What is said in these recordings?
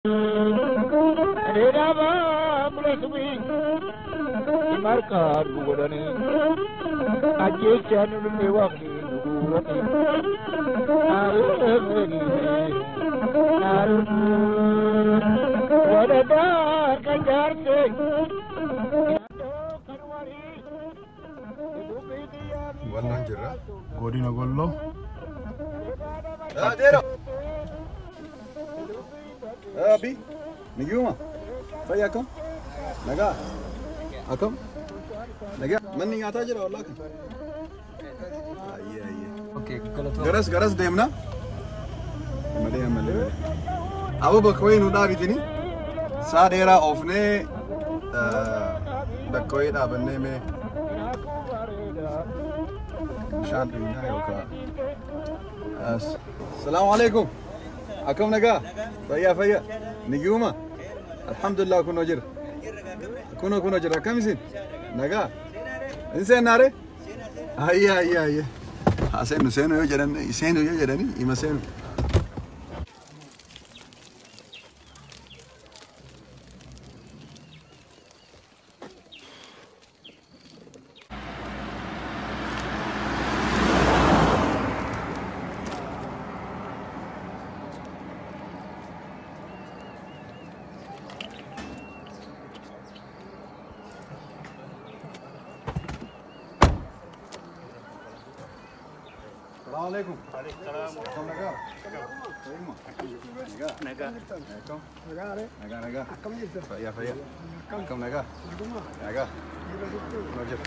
Rama Plasmi Marka Gurani Ajechan Mewaki what a dark and Godina Gollo. Abi, Niguma, Fayakam, Naga, Akam, Naga, Manning Ataja or Lakan. Okay, Garas Demna Madame Abu Bakoin Udavitini Sadera of Ne the Koida Beneme Shanti Nayoka. Salam alaikum. Akam Naga, Faya, Niguma, Alhamdulillah Kunojir. Kunojira, Kamisin, Naga, Insenare? Ay. Hasen Seno, Jeremy, Imasen. Assalamualaikum. Waalaikumsalam. Naga. Faya. Kam naga. Roger.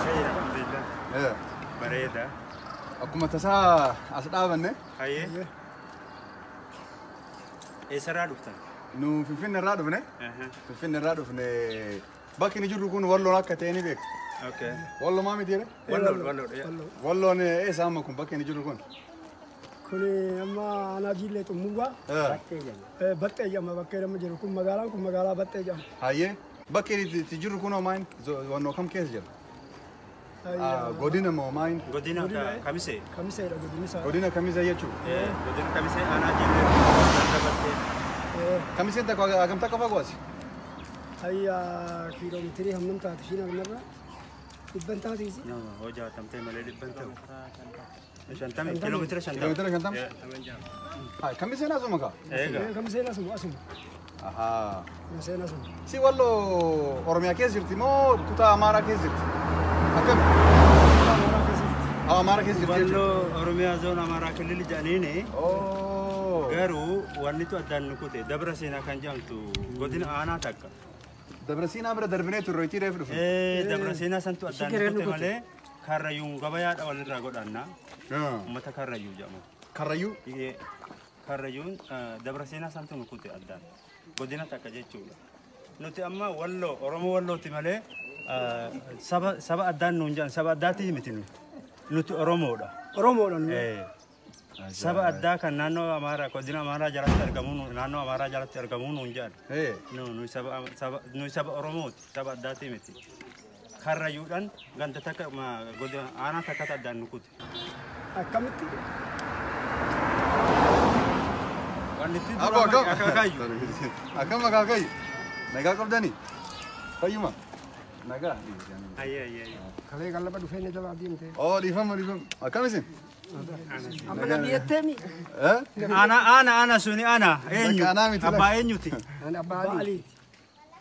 Saya alhamdulillah. Bareda. Aku matasa asdaban ne? Aye. Esara duftan. Nu fifin radu ne? Fifin radu ne. Baki ni juru kun wallo nakateni bek. Okay. Wallo mami dire? Wallo ne sama kun baki ni juru kun. Kuni amma ana jille to muga batte jam bakke ram juru kun magala batte jam haye baki ni juru kun main wanno kam kes jam godina mo main Godina kamise da godina sa godina kamise yechu Godina kamise ana jille batte kamise ta ko agam ta ko bagwas ayya kilometri hamnam ta tishina marra ibanta tisi no hoja tamte male ibanta Shantam kilometer kilometer shantam hai kamise na sumaka kamise na sumu asum aha kamise na sumu si wallo oromia kes jirti mo kuta amara kes jirti akam amara kes jirti wallo oromia zone amara kelil janine oh garu wannitu adan nukute dabra sena kan jamtu Godina ana takka dabra sena bra darbine tu roiti ref dabra sena santu adan nukute male karayung gabaya awal ragodanna mata karayu jamu karayu iya karayun dabra sena santu nukute adan Godina takka jechuudha nuti amma wallo oromo wallo timale saba adan nunjan saba adati mitinu nuti oromo da saba adda kan nano amara Godina amara jalatti argamu nano amara jalatti argamu nunjan no saba oromo saba adati miti karayudan ganta takka ma Godina ana takka adan nukute akamti waniti akam akakai naga qabdani fayuma naga ay kale galla badu fene da adimte oh difam akamisin amana biyatemi ana suni ana enyu abba enyuti ana bali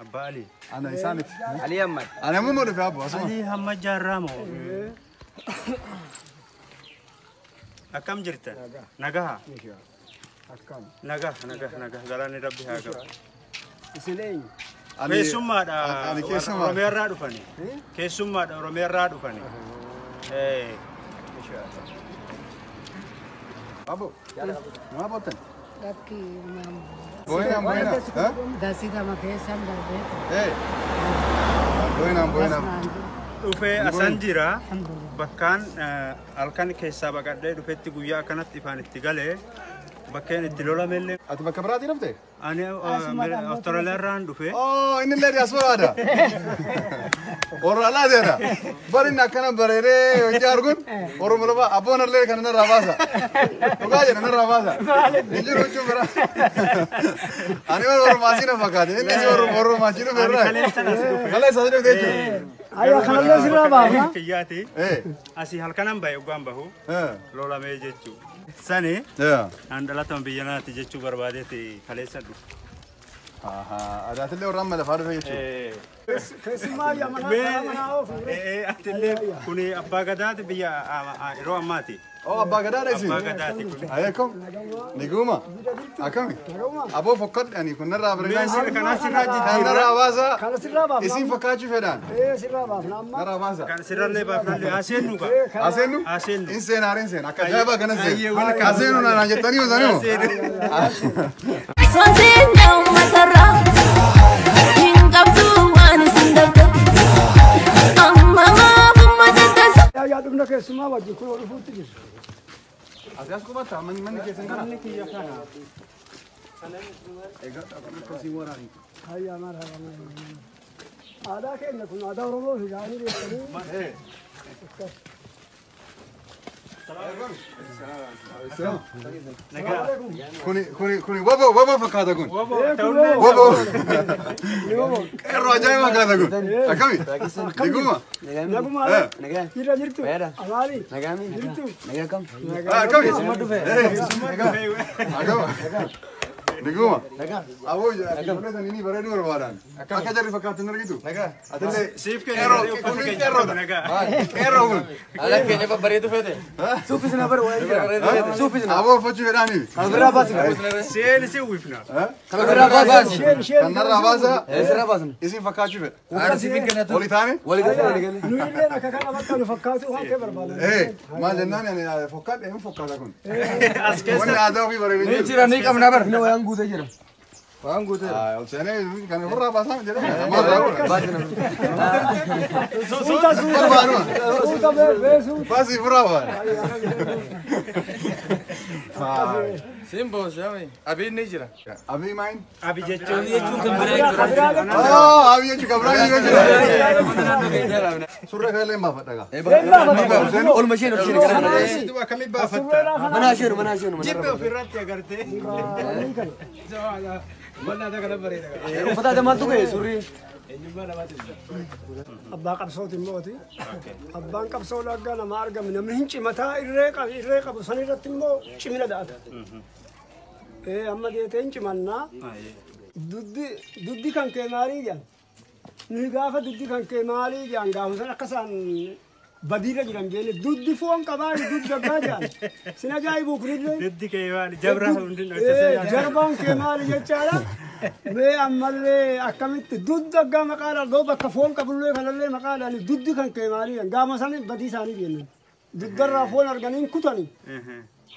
abba ali ana isamit ali ahmad ana mumo de fabo asma ali hamad jarramo akam jirta naga akam naga galani rabbi haga isilay kesumma da romera dufani kesumma da romera dufani Abu ma botan Tapi buena dasi sama kesan darbe. buena Ufe asanjira bakkan alkan kessa bagadde dufetti guyya kanatti ifanitti gale bakkeen itti lolamellee ati bakka biraatti dhufte? ani Austraaliyaa irraan dhufe Oh, inni illee diasporaadha. Oraalaa deera. Barinni akkana bareedee hojii arguun Oromoo lafa abboon illee kan narraa baasa. Dhugaa jedha narraa baasa. Inni jiru jechuun bira. Ani warra maasiina fakkaate. Inni si warra maasiina birraa. Kala isa dhufte jechuudha. Ayya kanallee sirraa baafna. kiyyaati asii halkanan bahe ugaan bahu lolamee jechuu sani an dhalatan biyya naati jechuu barbaadeeti kaleessa dhufe. Adaatillee warra amma lafaa dhufe jechuudha. Keessumaa yamanaa oofu. Atillee kuni abbaa gadaati biyya yeroo ammaati. Oh, abbaa gadaadha isin? Abbaa gadaati kun. Ayeekom? Niguma? Akkami? Aboo fokkadhani kun narraa bareedaa. Kana sirraa Kan jijjiirra. narraa baasa. Kana sirraa baafna. Isin fakkaachuu fedhaan. Sirraa baafna amma. Narraa baasa. Kan sirrallee baafnallee aseennu qa. Aseennu? Aseennu. In seenaariin seena. Akka ajaa'ibaa kana seena. Aseennu naan jettanii osaniimu. Sonsinda umatarra Ingabdu wani sindabda Amma maafummatatasa Yaa dhumna keessumaa wajjin kun dhufuutti jiru. Asias kubata manni keessan kana. Ayya marhaba. Aadaa keenya kun aadaa Oromoo fi gaanii beekanii. Kuni wabo fakkaata kun. Wabo. Qeerroo ajaa'iba fakkaata kun. Akkami? Niguma? Naguma irra jirtu. Amaali. Jirtu. Akkami? Akkama? Niguma? Aboo ijoolleen inni bareedu barbaadan. Akka jarri fakkaatu hin argitu. Atillee Siif qeerroo kun qeerroodha. Qeerroo kun. Ala keenya babbareedu fete. Suufisna bar waan jira. Suufisna. Aboo uffachuu fedhaani. Kanarraa baasna. Seen si wifna. Kanarraa baasna. Kanarraa baasa. Eesirraa baasna. Isin fakkaachuu fedha. Ara siifin kennatu. Oli taane? Wali galee. Nu illee akka kana bakka nu fakkaatu waan kee barbaadan. Maal jennaan ani fakkaadhe hin fakkaata kun. As keessa Wanni aadaa ofii bareedee Ni jira ni qabna bar. Ni waan guutee jira. Waan guutee. Ol seenee kan ofirraa baasaa jedhee. Baasina. Suuta beesu. Baasii ofirraa baasa. Simbo shami. Abin ni jira. Abii maayin? abi jechuun kan biraa Abii jechuun kabiraan jechuudha. Surree kalee maafadha. ol masheen ol sheen kana. akkamii baafatta Mana sheenu mana sheenu. jibbe ofirratti agartee Uffata maaltu ga'e surri. Abbaa qabsooti mooti. Abbaan qabsoo lagga nama argame namni hin cimataa irree qabu san irratti immoo cimina da'ata. Amma geetee hin cimannaa. Duddi kan kee maalii jedhan. Ni gaafa duddi kan kee maalii jedhan gaafa san akka isaan badiirra jiran jeene duddi foon qabaa duddi daggaa jedhan. Sin ajaa'ibuu kunillee. duddi kee waan jabra hundi Jarbaan kee maali jechaadha. Mee ammallee akkamitti duddi daggaa maqaadhaan ga'u bakka foon qabullee kanallee maqaadhaan duddi kan kee maalii jedhan gaama san badii isaanii jennan. Duddarraa foon arganiin kutanii.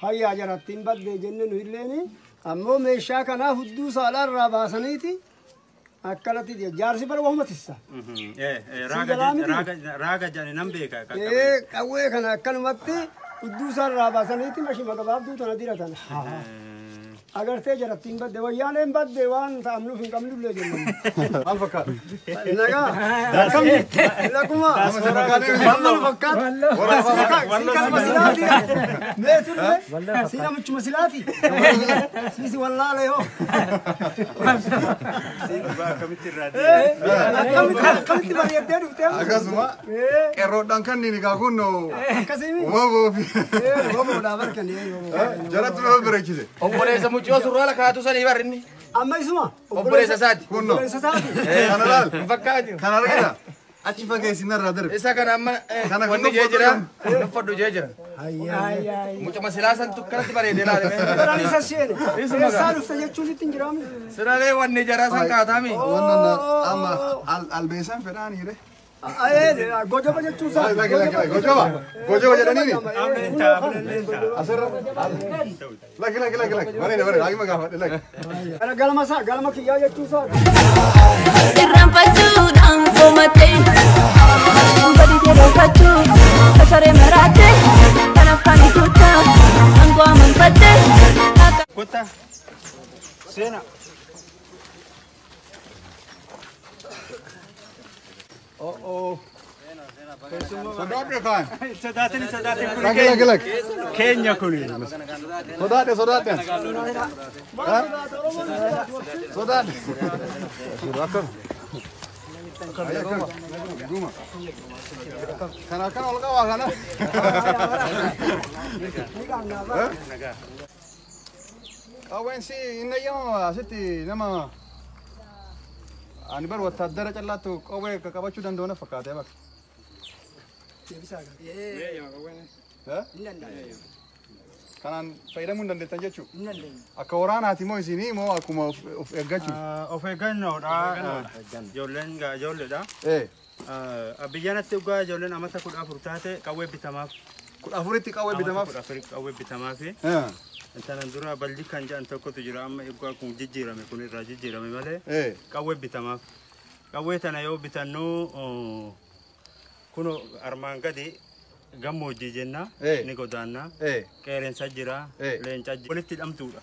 Hayyaa jarattiin baddee jenne nu illeeni. Ammoo meeshaa kanaa hudduu saalaarraa baasaniiti akkanatti jaarsi bara wahuma tissa. raaga jedhani nan beeka Qawwee kana akkanumatti hudduu isaarraa baasaniiti mashima gabaabduu tana diratan. Agartee jarattiin badde wayyaaneen badde waan ta'amnuuf hin qabnullee jennan. Maal fakkaata? Nagaa akkamni laguma wallan fakkaatu sikalma silaati meeturre sinamichuma silaati sisi wallaale yoo akkamitti irraa akkamitti bareeddee dhuftee Akkasuma qeerroodhaan kan inni kaakunno akkasimi waboo fi woboodhaa barkanii jaratti nama bareechise. Obboleessa mucoo surraala kaatu sanii bar inni. amma isuma Obboleessa isaati. Kunno obboleessa isaati kana laal Fakkaati. kan argina achi fageessinarraa darbe. Isa kana amma Kana wanni jee jira. Nuffadhu jee jira. ayyaa Mucaa masilaasan tukkanatti bareedee laale. garaan isa seene eessaa dhufte jechuun itti hin jiraami Siraalee wanni jaraa san kaataami. Wannan amma albeesan fedhaaniire. gojoba jechuun isaa Gojoba jedhaniini. Asirra laki bareeda haagima gaafadhe laki. galma kiyyaa jechuun isaa irraanfachuudhaan komattee badi jedhafachuu kasaree maraatee kan afaan ikuutaa aangoo amanfattee Kota. Sena. Oh. Sodaate kan. Sodaatini. Lagi. Kenya kuni. Sodaate. Hah? Sodaate. Sodaate. Guma. Kan olga wa kana. Awen si inna yama sitti nama ani bar wata dara callatu qawe ka qabachu dandona fakate bak. Kanan fayyadamuun dandeettan jechuudha. Akka waraanaati moo isinii moo akkuma of eeggachuu? Of eeggannoodha. Ijoolleedha. Biyyaanatti dhugaa ijoolleen amata 14 taate qawwee bitamaaf. 14tti qawwee bitamaaf. 14 qawwee bitamaaf. Intanan dura baldi kan jedhan tokkotu jira amma dhugaa kun jijjiirame kun irraa jijjiirame malee qawwee bitamaaf. Qawwee tana yoo bitannu kuno armaan gadi gammoojjii jenna ni godaanna qeerransa jira leenca walitti hidhamtuudha.